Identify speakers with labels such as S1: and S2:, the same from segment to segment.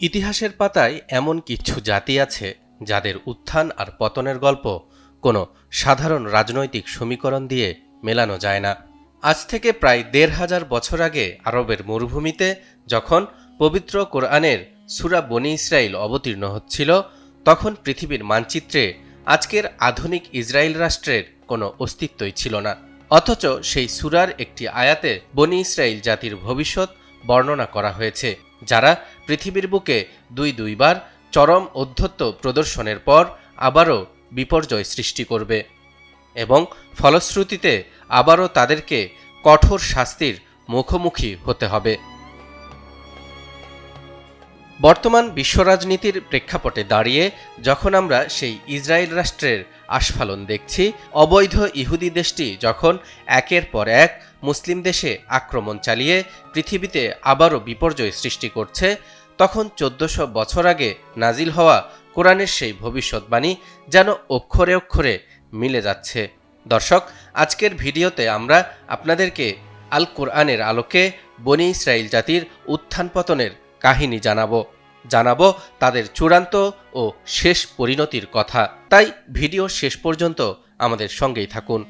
S1: ইতিহাসের পাতায় এমন কিছু জাতি আছে যাদের উত্থান আর পতনের গল্প কোনো সাধারণ রাজনৈতিক সমীকরণ দিয়ে মেলানো যায় না। আজ থেকে প্রায় ১৫০০ বছর আগে আরবের মরুভূমিতে যখন পবিত্র কোরআনের সূরা বনী ইসরাইল অবতীর্ণ হচ্ছিল, তখন পৃথিবীর মানচিত্রে আজকের আধুনিক ইসরায়েল রাষ্ট্রের কোনো অস্তিত্বই ছিল না। অথচ সেই সূরার একটি আয়াতে বনী ইসরাইল জাতির ভবিষ্যৎ বর্ণনা করা হয়েছে, যারা পৃথিবীর বুকে দুইবার চরম ঔদ্ধত্য প্রদর্শনের পর আবারও বিপর্যয় সৃষ্টি করবে এবং ফলশ্রুতিতে আবারও তাদেরকে কঠোর শাস্তির মুখোমুখি হতে হবে। বর্তমান বিশ্ব রাজনীতির প্রেক্ষাপটে দাঁড়িয়ে যখন আমরা সেই ইসরায়েল রাষ্ট্রের আস্ফালন দেখছি, অবৈধ ইহুদি দেশটি যখন একের পর এক মুসলিম দেশে আক্রমণ চালিয়ে পৃথিবীতে আবারও বিপর্যয় সৃষ্টি করছে, তখন ১৪০০ বছর আগে নাজিল হওয়া কোরআনের সেই ভবিষ্যৎবাণী যেন অক্ষরে অক্ষরে মিলে যাচ্ছে। দর্শক, আজকের ভিডিওতে আমরা আপনাদেরকে আল কোরআনের আলোকে বনী ইসরায়েল জাতির উত্থান পতনের কাহিনী জানাবো তাদের চূড়ান্ত ও শেষ পরিণতির কথা। তাই ভিডিও শেষ পর্যন্ত আমাদের সঙ্গেই থাকুন।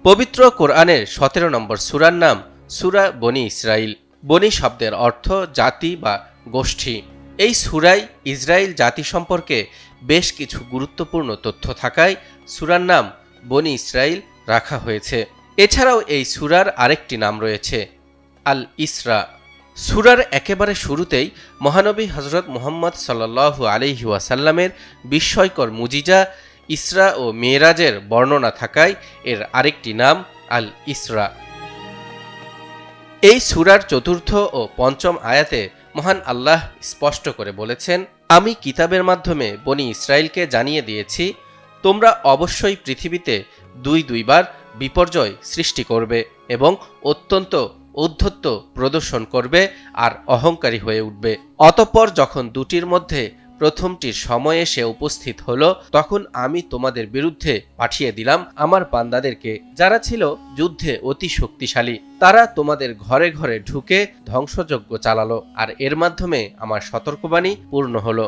S1: পবিত্র কোরআনের ১৭ নম্বর সূরার নাম সূরা বনী ইসরাইল। বনী শব্দের অর্থ জাতি বা গোষ্ঠী। এই সূরায় ইসরায়েল জাতি সম্পর্কে বেশ কিছু গুরুত্বপূর্ণ তথ্য থাকায় সূরার নাম বনী ইসরাইল রাখা হয়েছে। এছাড়াও এই সূরার আরেকটি নাম রয়েছে আল ইসরা। সূরার একেবারে শুরুতেই মহানবী হযরত মুহাম্মদ সাল্লাল্লাহু আলাইহি ওয়াসাল্লামের বিস্ময়কর মুজিজা ইসরা ও মেরাজের বর্ণনা থাকায় এর আরেকটি নাম আল ইসরা। এই সূরার চতুর্থ ও পঞ্চম আয়াতে মহান আল্লাহ স্পষ্ট করে বলেছেন, আমি কিতাবের মাধ্যমে বনী ইসরায়েলকে জানিয়ে দিয়েছি, তোমরা অবশ্যই পৃথিবীতে দুইবার বিপর্যয় সৃষ্টি করবে এবং অত্যন্ত ঔদ্ধত্য প্রদর্শন করবে আর অহংকারী হয়ে উঠবে। অতঃপর যখন দুটির মধ্যে প্রথমটির সময় এসে উপস্থিত হলো, তখন আমি তোমাদের বিরুদ্ধে পাঠিয়ে দিলাম আমার বান্দাদেরকে, যারা ছিল যুদ্ধে অতি শক্তিশালী। তারা তোমাদের ঘরে ঘরে ঢুকে ধ্বংসযজ্ঞ চালালো, আর এর মাধ্যমে আমার সতর্কবাণী পূর্ণ হলো।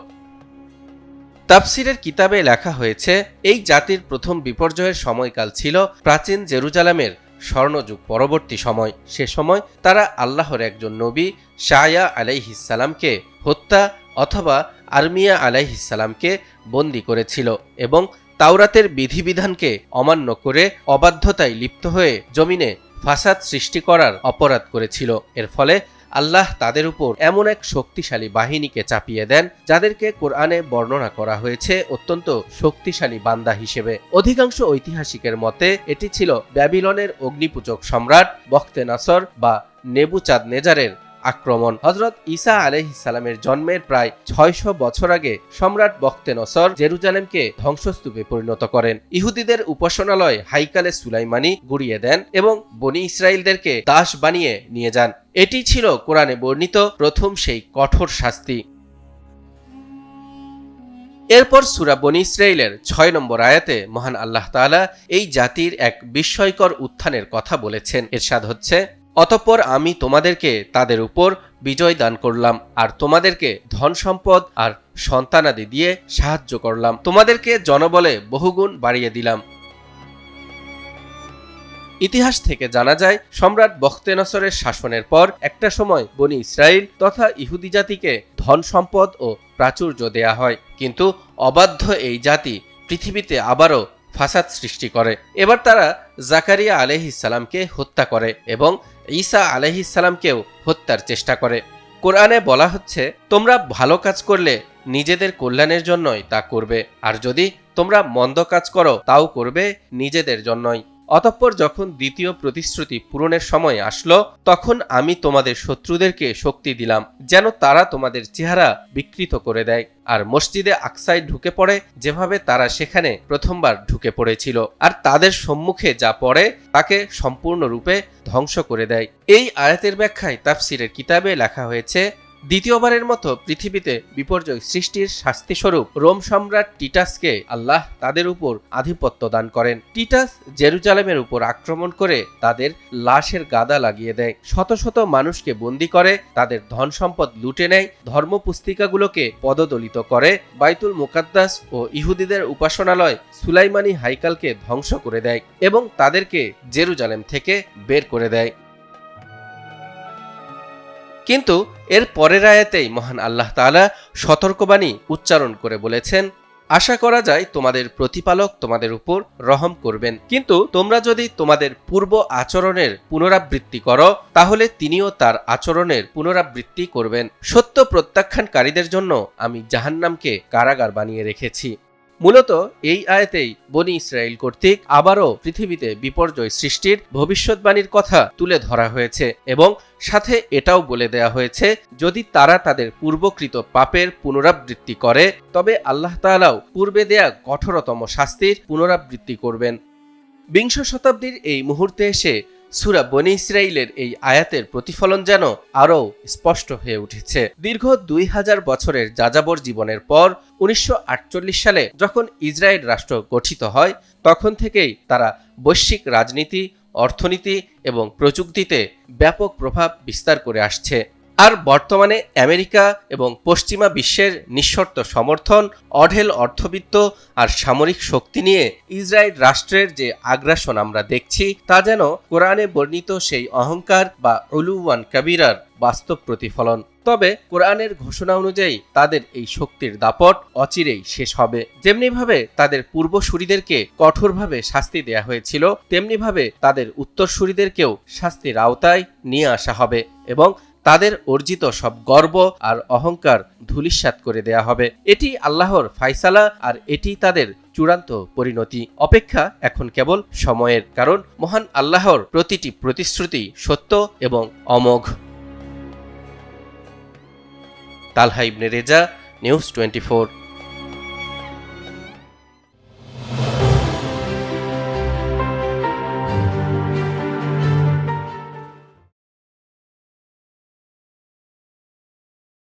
S1: তাফসিরের কিতাবে লেখা হয়েছে, এই জাতির প্রথম বিপর্যয়ের সময়কাল ছিল প্রাচীন জেরুজালেমের স্বর্ণযুগ পরবর্তী সময়। সে সময় তারা আল্লাহর একজন নবী শায়া আলাইহিসসালামকে হত্যা অথবা আরমিয়া আলাইহিসসালামকে বন্দী করেছিল এবং তাওরাতের বিধিবিধানকে অমান্য করে অবাধ্যতায় লিপ্ত হয়ে জমিনে ফাসাদ সৃষ্টি করার অপরাধ করেছিল। এর ফলে আল্লাহ তাদের উপর এমন এক শক্তিশালী বাহিনীকে চাপিয়ে দেন, যাদেরকে কোরআনে বর্ণনা করা হয়েছে অত্যন্ত শক্তিশালী বান্দা হিসেবে। অধিকাংশ ঐতিহাসিকের মতে এটি ছিল ব্যাবিলনের অগ্নিপূজক সম্রাট বখতেনাসর বা নেবুচাঁদনেজারের আক্রমণ। হযরত ঈসা আলাইহিস সালামের জন্মের প্রায় ৬০০ বছর আগে সম্রাট বখতেনসর জেরুজালেমকে ধ্বংসস্তূপে পরিণত করেন, ইহুদিদের উপাসনালয় হাইকালে সুলাইমানি গুড়িয়ে দেন এবং বনী ইসরায়েলদেরকে দাস বানিয়ে নিয়ে যান। এটি ছিল কোরআনে বর্ণিত প্রথম সেই কঠোর শাস্তি। এরপর সূরা বনী ইসরাইলের ৬ নম্বর আয়াতে মহান আল্লাহ তাআলা এই জাতির এক বিস্ময়কর উত্থানের কথা বলেছেন। ইরশাদ হচ্ছে, অতঃপর আমি তোমাদেরকে তাদের উপর বিজয় দান করলাম আর তোমাদেরকে ধন সম্পদ আর সন্তানাদি দিয়ে সাহায্য করলাম, তোমাদেরকে জনবলে বহুগুণ বাড়িয়ে দিলাম। ইতিহাস থেকে জানা যায়, সম্রাট বখতেনসরের শাসনের পর একটা সময় বনী ইসরাইল তথা ইহুদি জাতিকে ধন সম্পদ ও প্রাচুর্য দেয়া হয়, কিন্তু অবাধ্য এই জাতি পৃথিবীতে আবারও ফাসাদ সৃষ্টি করে। এবার তারা জাকারিয়া আলাইহিসসালামকে হত্যা করে এবং ঈসা আলাইহিসসালামকেও হত্যার চেষ্টা করে। কোরআনে বলা হচ্ছে, তোমরা ভালো কাজ করলে নিজেদের কল্যাণের জন্যই তা করবে, আর যদি তোমরা মন্দ কাজ করো তাও করবে নিজেদের জন্যই। অতঃপর যখন দ্বিতীয় প্রতিশ্রুতি পূরণের সময় আসলো, তখন আমি তোমাদের শত্রুদেরকে শক্তি দিলাম যেন তারা তোমাদের চেহারা বিকৃত করে দেয় আর মসজিদে আকসায় ঢুকে পড়ে যেভাবে তারা সেখানে প্রথমবার ঢুকে পড়েছিল, আর তাদের সম্মুখে যা পড়ে তাকে সম্পূর্ণরূপে ধ্বংস করে দেয়। এই আয়াতের ব্যাখ্যায় তাফসিরের কিতাবে লেখা হয়েছে, দ্বিতীয়বারের মতো পৃথিবীতে বিপর্যয় সৃষ্টির শাস্তিস্বরূপ রোম সম্রাট টিটাসকে আল্লাহ তাদের উপর আধিপত্য দান করেন। টিটাস জেরুজালেমের উপর আক্রমণ করে তাদের লাশের গাদা লাগিয়ে দেয়, শত শত মানুষকে বন্দী করে, তাদের ধন সম্পদ লুটে নেয়, ধর্মপুস্তিকাগুলোকে পদদলিত করে, বাইতুল মুকাদ্দাস ও ইহুদিদের উপাসনালয় সুলাইমানি হাইকালকে ধ্বংস করে দেয় এবং তাদেরকে জেরুজালেম থেকে বের করে দেয়। কিন্তু এর পরের আয়াতেই মহান আল্লাহ তাআলা সতর্কবাণী উচ্চারণ করে বলেছেন, আশা করা যায় তোমাদের প্রতিপালক তোমাদের উপর রহম করবেন, কিন্তু তোমরা যদি তোমাদের পূর্ব আচরণের পুনরাবৃত্তি করো তাহলে তিনিও তার আচরণের পুনরাবৃত্তি করবেন। সত্য প্রত্যাখ্যানকারীদের জন্য আমি জাহান্নামকে কারাগার বানিয়ে রেখেছি। মূলত এই আয়াতেই বনি ইসরাইল কর্তৃক আবারও পৃথিবীতে বিপর্যয় সৃষ্টির ভবিষ্যৎবাণীর কথা তুলে ধরা হয়েছে এবং সাথে এটাও বলে দেয়া হয়েছে, যদি তারা তাদের পূর্বকৃত পাপের পুনরাবৃত্তি করে তবে আল্লাহ তাআলাও পূর্বে দেয়া কঠোরতম শাস্তির পুনরাবৃত্তি করবেন। বিংশ শতাব্দীর এই মুহূর্তে এসে সূরা বনি ইসরাইলের এই আয়াতের প্রতিফলন যেন আরও স্পষ্ট হয়ে উঠেছে। দীর্ঘ 2000 বছরের যাযাবর জীবনের পর 1948 সালে যখন ইসরায়েল রাষ্ট্র গঠিত হয়, তখন থেকেই তারা বৈশ্বিক রাজনীতি, অর্থনীতি এবং প্রযুক্তিতে ব্যাপক প্রভাব বিস্তার করে আসছে। আর বর্তমানে আমেরিকা এবং পশ্চিমা বিশ্বের নিঃশর্ত সমর্থন, অঢেল অর্থবিত্ত আর সামরিক শক্তি নিয়ে ইসরায়েল রাষ্ট্রের যে আগ্রাসন আমরা দেখছি, তা যেন কোরআনে বর্ণিত সেই অহংকার বা উলুওয়ান কাবিরার বাস্তব প্রতিফলন। তবে কোরআনের ঘোষণা অনুযায়ী তাদের এই শক্তির দাপট অচিরেই শেষ হবে। যেমনিভাবে তাদের পূর্বসূরিদেরকে কঠোরভাবে শাস্তি দেয়া হয়েছিল, তেমনিভাবে তাদের উত্তরসূরিদেরকেও শাস্তির আওতায় নিয়ে আসা হবে এবং তাদের অর্জিত সব গর্ব আর অহংকার ধূলিসাৎ করে দেয়া হবে। এটি আল্লাহর ফায়সালা আর এটি তাদের চূড়ান্ত পরিণতি। অপেক্ষা এখন কেবল সময়ের, কারণ মহান আল্লাহর প্রতিটি প্রতিশ্রুতি সত্য এবং অমোঘ। তালহা ইবনে রেজা, নিউজ 24।